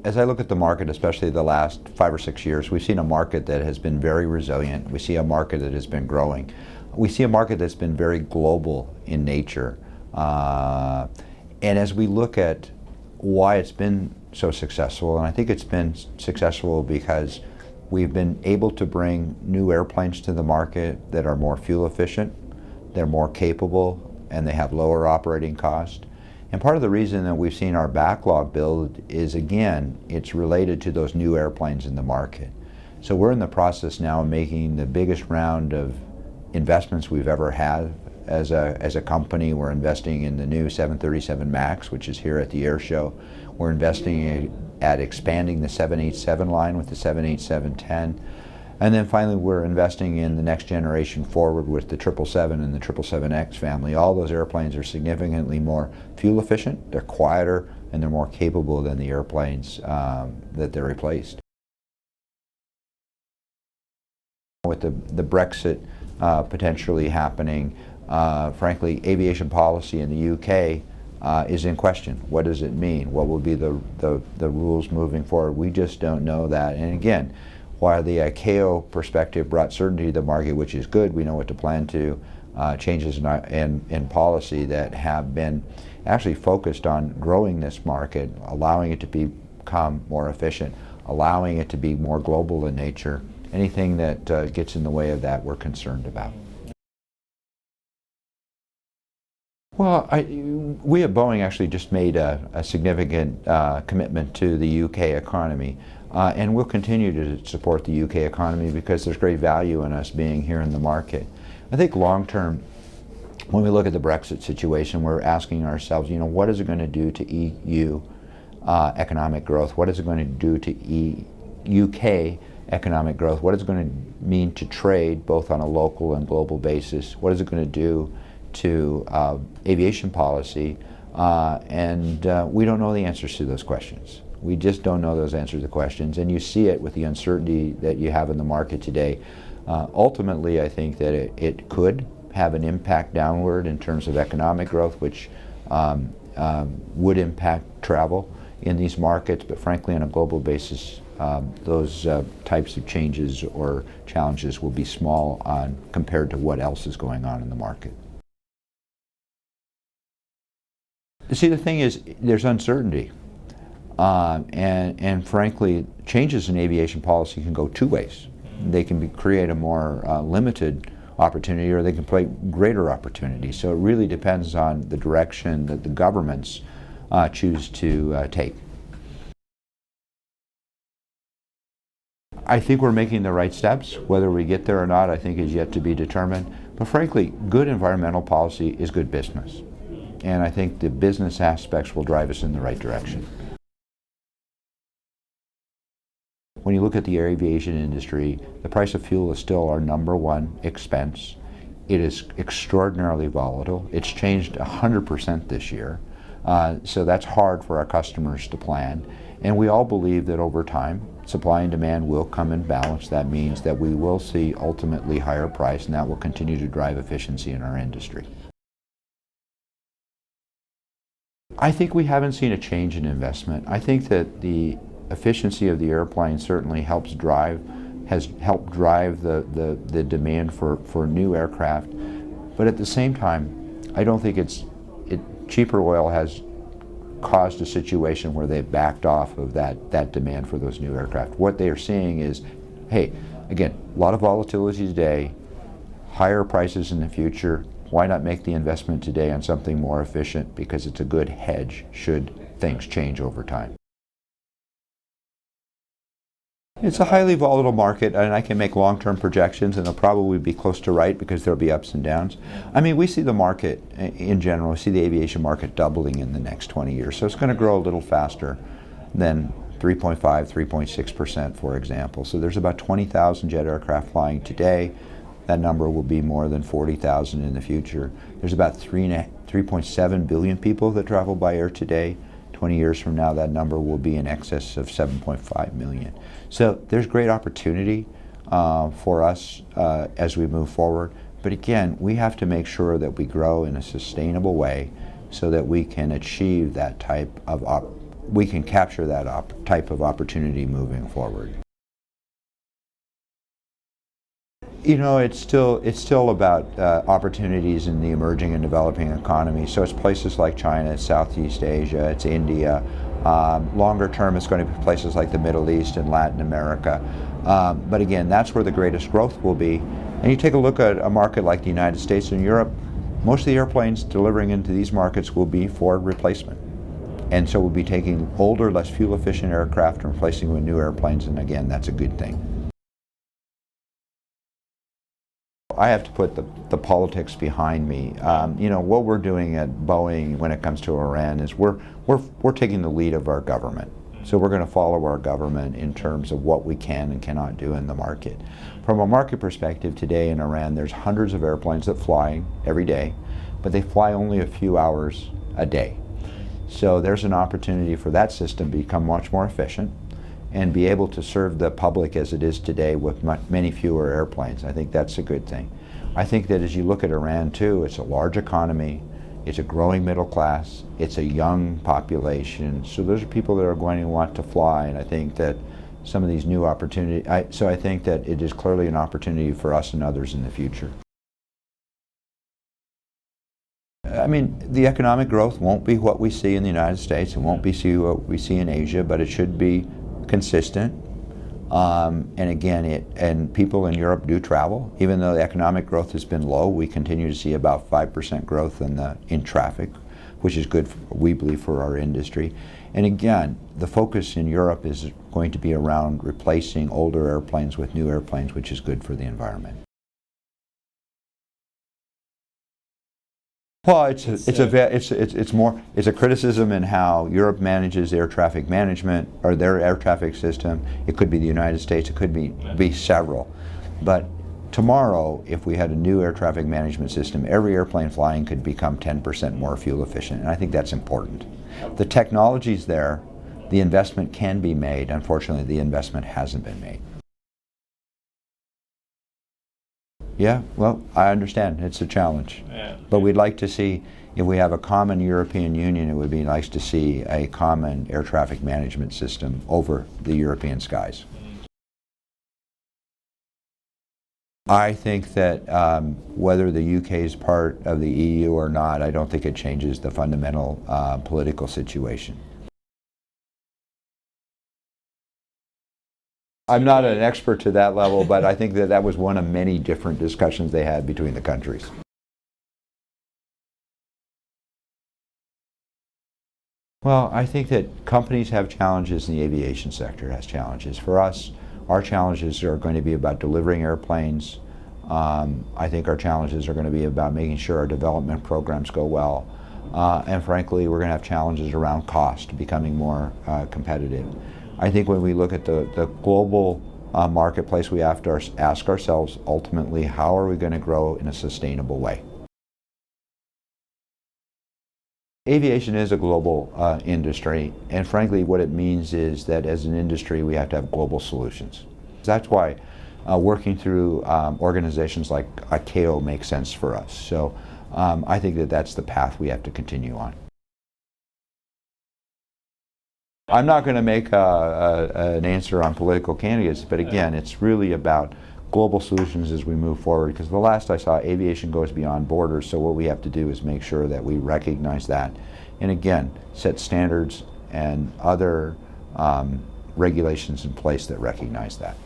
as I look at the market, especially the last 5 or 6 years, we've seen a market that has been very resilient. We see a market that has been growing. We see a market that's been very global in nature. And as we look at why it's been so successful, and I think it's been successful because we've been able to bring new airplanes to the market that are more fuel efficient, they're more capable, and they have lower operating cost. And part of the reason that we've seen our backlog build is, again, it's related to those new airplanes in the market. So we're in the process now of making the biggest round of investments we've ever had as a company. We're investing in the new 737 MAX, which is here at the air show. We're investing at expanding the 787 line with the 787-10. And then finally, we're investing in the next generation forward with the 777 and the 777X family. All those airplanes are significantly more fuel efficient, they're quieter, and they're more capable than the airplanes that they're replaced. With the Brexit potentially happening, frankly, aviation policy in the UK is in question. What does it mean? What will be the rules moving forward? We just don't know that. And again, while the ICAO perspective brought certainty to the market, which is good, we know what to plan to, changes in policy that have been actually focused on growing this market, allowing it to become more efficient, allowing it to be more global in nature. Anything that gets in the way of that, we're concerned about. Well, we at Boeing actually just made a significant commitment to the UK economy. And we'll continue to support the UK economy because there's great value in us being here in the market. I think long term, when we look at the Brexit situation, we're asking ourselves, you know, what is it going to do to EU economic growth? What is it going to do to UK economic growth? What is it going to mean to trade, both on a local and global basis? What is it going to do to aviation policy? And we don't know the answers to those questions. We just don't know those answers to questions, and you see it with the uncertainty that you have in the market today. Ultimately, I think that it could have an impact downward in terms of economic growth, which would impact travel in these markets, but frankly, on a global basis, those types of changes or challenges will be small compared to what else is going on in the market. See, the thing is, there's uncertainty. And frankly, changes in aviation policy can go two ways. They can create a more limited opportunity, or they can create greater opportunity. So it really depends on the direction that the governments choose to take. I think we're making the right steps. Whether we get there or not, I think, is yet to be determined. But frankly, good environmental policy is good business. And I think the business aspects will drive us in the right direction. When you look at the aviation industry, the price of fuel is still our #1 expense. It is extraordinarily volatile. It's changed 100% this year. So that's hard for our customers to plan. And we all believe that over time, supply and demand will come in balance. That means that we will see ultimately higher price, and that will continue to drive efficiency in our industry. I think we haven't seen a change in investment. I think that the efficiency of the airplane certainly has helped drive the demand for new aircraft. But at the same time, I don't think cheaper oil has caused a situation where they've backed off of that demand for those new aircraft. What they are seeing is, hey, again, a lot of volatility today, higher prices in the future. Why not make the investment today on something more efficient, because it's a good hedge should things change over time. It's a highly volatile market, and I can make long-term projections, and they'll probably be close to right because there'll be ups and downs. I mean, we see the market in general, we see the aviation market doubling in the next 20 years. So it's going to grow a little faster than 3.5, 3.6%, for example. So there's about 20,000 jet aircraft flying today. That number will be more than 40,000 in the future. There's about 3.7 billion people that travel by air today. 20 years from now, that number will be in excess of 7.5 million. So there's great opportunity for us as we move forward. But again, we have to make sure that we grow in a sustainable way so that we can achieve that type of we can capture that type of opportunity moving forward. You know, it's still about opportunities in the emerging and developing economies. So it's places like China, it's Southeast Asia, it's India. Longer term, it's going to be places like the Middle East and Latin America. But again, that's where the greatest growth will be. And you take a look at a market like the United States and Europe, most of the airplanes delivering into these markets will be for replacement. And so we'll be taking older, less fuel-efficient aircraft and replacing with new airplanes, and again, that's a good thing. I have to put the politics behind me. You know, what we're doing at Boeing when it comes to Iran is we're taking the lead of our government. So we're going to follow our government in terms of what we can and cannot do in the market. From a market perspective, today in Iran, there's hundreds of airplanes that fly every day, but they fly only a few hours a day. So there's an opportunity for that system to become much more efficient and be able to serve the public as it is today with many fewer airplanes. I think that's a good thing. I think that as you look at Iran too, it's a large economy, it's a growing middle class, it's a young population, so those are people that are going to want to fly, and I think that some of these new opportunities, so I think that it is clearly an opportunity for us and others in the future. I mean, the economic growth won't be what we see in the United States, it won't be what we see in Asia, but it should be consistent. And again, people in Europe do travel. Even though the economic growth has been low, we continue to see about 5% growth in traffic, which is good, we believe, for our industry. And again, the focus in Europe is going to be around replacing older airplanes with new airplanes, which is good for the environment. Well, it's a criticism in how Europe manages air traffic management or their air traffic system. It could be the United States. It could be several. But tomorrow, if we had a new air traffic management system, every airplane flying could become 10% more fuel efficient, and I think that's important. The technology's there. The investment can be made. Unfortunately, the investment hasn't been made. Yeah, well, I understand. It's a challenge. Yeah. But we'd like to see, if we have a common European Union, it would be nice to see a common air traffic management system over the European skies. I think that whether the UK is part of the EU or not, I don't think it changes the fundamental political situation. I'm not an expert to that level, but I think that was one of many different discussions they had between the countries. Well, I think that companies have challenges, and the aviation sector has challenges. For us, our challenges are going to be about delivering airplanes. I think our challenges are going to be about making sure our development programs go well. And frankly, we're going to have challenges around cost, becoming more competitive. I think when we look at the global marketplace, we have to ask ourselves ultimately, how are we going to grow in a sustainable way? Aviation is a global industry, and frankly what it means is that as an industry we have to have global solutions. That's why working through organizations like ICAO makes sense for us. So I think that that's the path we have to continue on. I'm not going to make an answer on political candidates, but again, it's really about global solutions as we move forward, because the last I saw, aviation goes beyond borders, so what we have to do is make sure that we recognize that, and again, set standards and other regulations in place that recognize that.